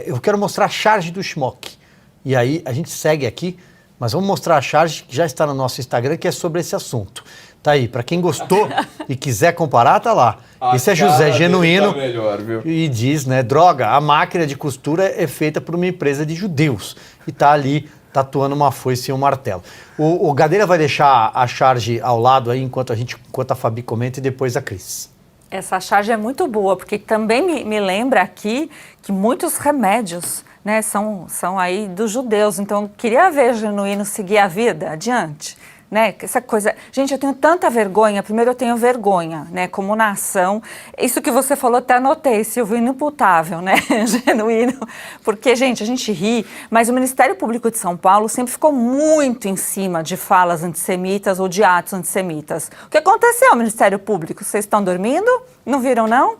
eu quero mostrar a charge do Schmock. E aí a gente segue aqui, mas vamos mostrar a charge que já está no nosso Instagram, que é sobre esse assunto. Tá aí, para quem gostou e quiser comparar, tá lá. Esse é José Genuíno, tá melhor, viu? E diz, né, droga, a máquina de costura é feita por uma empresa de judeus. E tá ali tatuando uma foice e um martelo. O Gadelha vai deixar a charge ao lado aí, enquanto a Fabi comenta, e depois a Cris. Essa charge é muito boa, porque também me lembra aqui que muitos remédios, né, são aí dos judeus. Então, eu queria ver Genuíno seguir a vida adiante. Né? Essa coisa, gente, eu tenho tanta vergonha. Primeiro, eu tenho vergonha, né? Como nação. Isso que você falou, até anotei, Silvio, inimputável, né? Genuíno. Porque, gente, a gente ri, mas o Ministério Público de São Paulo sempre ficou muito em cima de falas antissemitas ou de atos antissemitas. O que aconteceu, Ministério Público? Vocês estão dormindo? Não viram, não?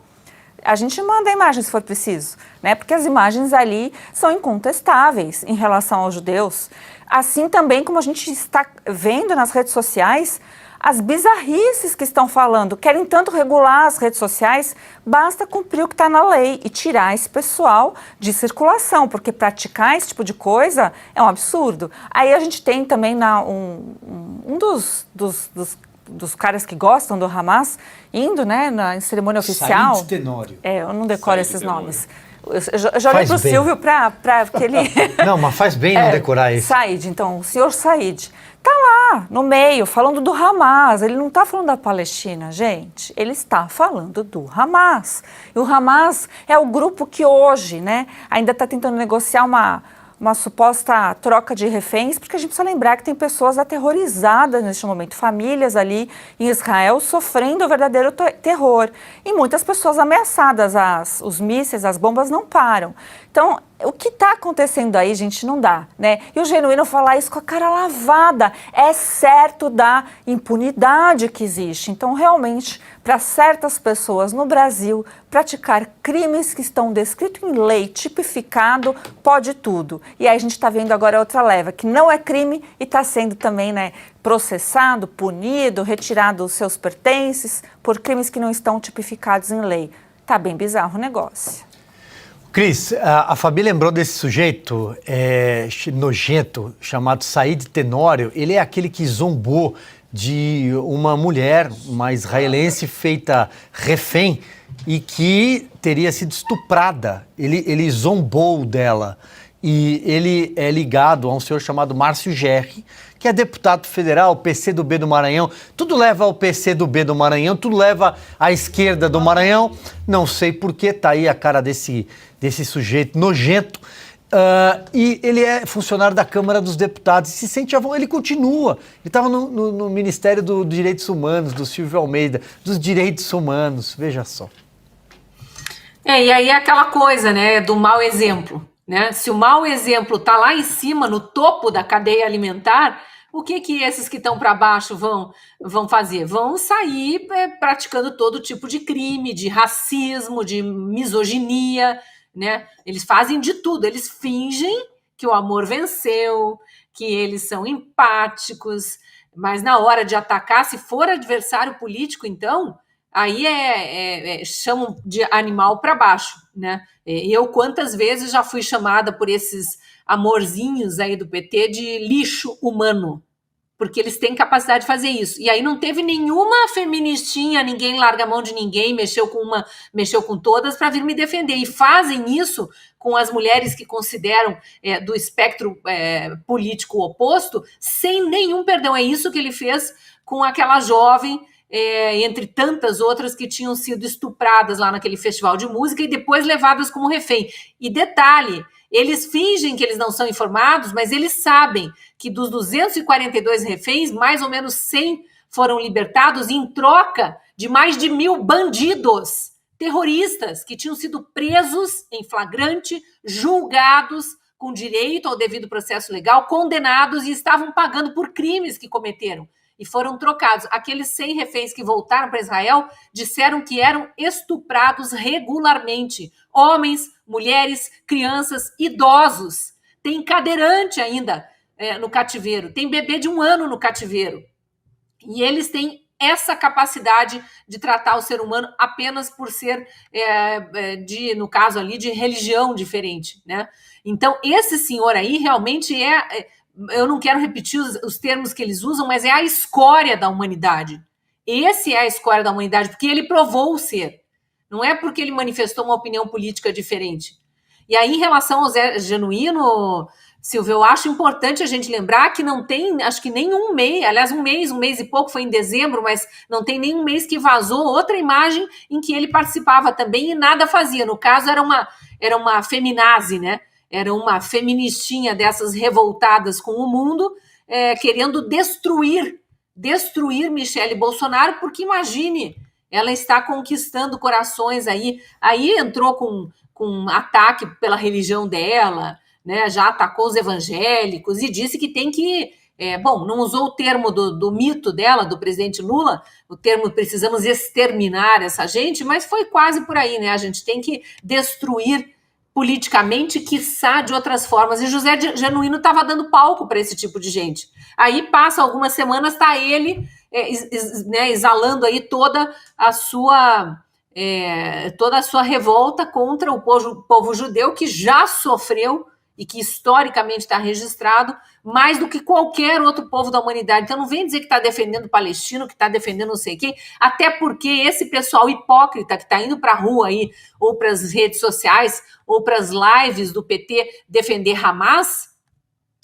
A gente manda a imagem se for preciso, né? Porque as imagens ali são incontestáveis em relação aos judeus. Assim também como a gente está vendo nas redes sociais as bizarrices que estão falando. Querem tanto regular as redes sociais, basta cumprir o que está na lei e tirar esse pessoal de circulação, porque praticar esse tipo de coisa é um absurdo. Aí a gente tem também um dos caras que gostam do Hamas indo, né, na cerimônia oficial. Said Tenório. Eu não decoro esses nomes. Eu já olhei para o Silvio para que ele... Não, mas faz bem não decorar isso. Said, então, o senhor Said está lá, no meio, falando do Hamas. Ele não está falando da Palestina, gente. Ele está falando do Hamas. E o Hamas é o grupo que hoje, né, ainda está tentando negociar uma suposta troca de reféns, porque a gente precisa lembrar que tem pessoas aterrorizadas neste momento, famílias ali em Israel sofrendo o verdadeiro terror. E muitas pessoas ameaçadas, os mísseis, as bombas não param. Então, o que está acontecendo aí, gente, não dá, né? E o Genuíno falar isso com a cara lavada, é certo da impunidade que existe. Então, realmente, para certas pessoas no Brasil, praticar crimes que estão descritos em lei, tipificado, pode tudo. E aí a gente está vendo agora outra leva, que não é crime e está sendo também, né, processado, punido, retirado os seus pertences por crimes que não estão tipificados em lei. Tá bem bizarro o negócio. Cris, a Fabi lembrou desse sujeito nojento chamado Said Tenório. Ele é aquele que zombou de uma mulher, uma israelense feita refém e que teria sido estuprada. Ele zombou dela. E ele é ligado a um senhor chamado Márcio Gerri, que é deputado federal, PCdoB do Maranhão. Tudo leva ao PCdoB do Maranhão, tudo leva à esquerda do Maranhão. Não sei por que tá aí a cara desse sujeito nojento. E ele é funcionário da Câmara dos Deputados e se sente à vontade. Ele continua. Ele estava no Ministério dos Direitos Humanos, do Silvio Almeida, dos Direitos Humanos. Veja só. E aí é aquela coisa, né, do mau exemplo. Né? Se o mau exemplo está lá em cima, no topo da cadeia alimentar, o que esses que estão para baixo vão fazer? Vão sair praticando todo tipo de crime, de racismo, de misoginia, né? Eles fazem de tudo, eles fingem que o amor venceu, que eles são empáticos, mas na hora de atacar, se for adversário político, então, aí chamam de animal para baixo, né? Eu quantas vezes já fui chamada por esses amorzinhos aí do PT de lixo humano, porque eles têm capacidade de fazer isso. E aí não teve nenhuma feministinha, ninguém larga a mão de ninguém, mexeu com todas para vir me defender. E fazem isso com as mulheres que consideram do espectro político oposto, sem nenhum perdão. É isso que ele fez com aquela jovem, entre tantas outras que tinham sido estupradas lá naquele festival de música e depois levadas como refém. E detalhe, eles fingem que eles não são informados, mas eles sabem que dos 242 reféns, mais ou menos 100 foram libertados em troca de mais de 1.000 bandidos, terroristas, que tinham sido presos em flagrante, julgados com direito ao devido processo legal, condenados e estavam pagando por crimes que cometeram. E foram trocados. Aqueles 100 reféns que voltaram para Israel disseram que eram estuprados regularmente. Homens, mulheres, crianças, idosos. Tem cadeirante ainda no cativeiro. Tem bebê de 1 ano no cativeiro. E eles têm essa capacidade de tratar o ser humano apenas por ser, no caso ali, de religião diferente, né? Então, esse senhor aí realmente eu não quero repetir os termos que eles usam, mas é a escória da humanidade. Esse é a escória da humanidade, porque ele provou o ser. Não é porque ele manifestou uma opinião política diferente. E aí, em relação ao Zé Genuíno, Silvio, eu acho importante a gente lembrar que não tem, acho que nem um mês, aliás, um mês e pouco, foi em dezembro, mas não tem nem um mês que vazou outra imagem em que ele participava também e nada fazia. No caso, era uma feminazi, né? Era uma feministinha dessas revoltadas com o mundo, querendo destruir Michele Bolsonaro, porque imagine, ela está conquistando corações aí entrou com ataque pela religião dela, né, já atacou os evangélicos e disse que tem que, não usou o termo do mito dela, do presidente Lula, o termo precisamos exterminar essa gente, mas foi quase por aí, né, a gente tem que destruir politicamente, quiçá de outras formas, e José Genuíno estava dando palco para esse tipo de gente. Aí passa algumas semanas, está ele exalando aí toda a sua revolta contra o povo judeu, que já sofreu e que historicamente está registrado mais do que qualquer outro povo da humanidade. Então não vem dizer que está defendendo o palestino, que está defendendo não sei quem, até porque esse pessoal hipócrita que está indo para a rua aí, ou para as redes sociais, ou para as lives do PT defender Hamas,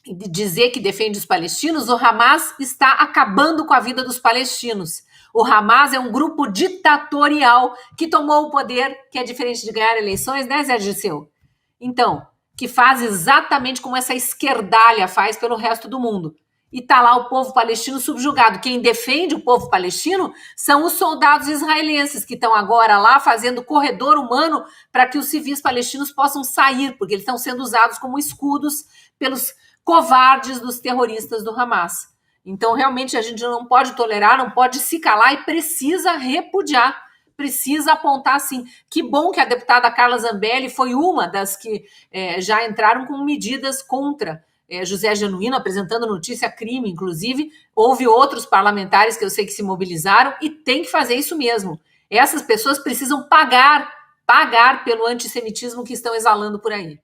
e dizer que defende os palestinos, o Hamas está acabando com a vida dos palestinos. O Hamas é um grupo ditatorial que tomou o poder, que é diferente de ganhar eleições, né, Zé Dirceu? Então, que faz exatamente como essa esquerdalha faz pelo resto do mundo. E está lá o povo palestino subjugado. Quem defende o povo palestino são os soldados israelenses, que estão agora lá fazendo corredor humano para que os civis palestinos possam sair, porque eles estão sendo usados como escudos pelos covardes dos terroristas do Hamas. Então, realmente, a gente não pode tolerar, não pode se calar e precisa repudiar, precisa apontar, sim. Que bom que a deputada Carla Zambelli foi uma das que já entraram com medidas contra José Genuíno, apresentando notícia crime, inclusive. Houve outros parlamentares que eu sei que se mobilizaram e tem que fazer isso mesmo. Essas pessoas precisam pagar pelo antissemitismo que estão exalando por aí.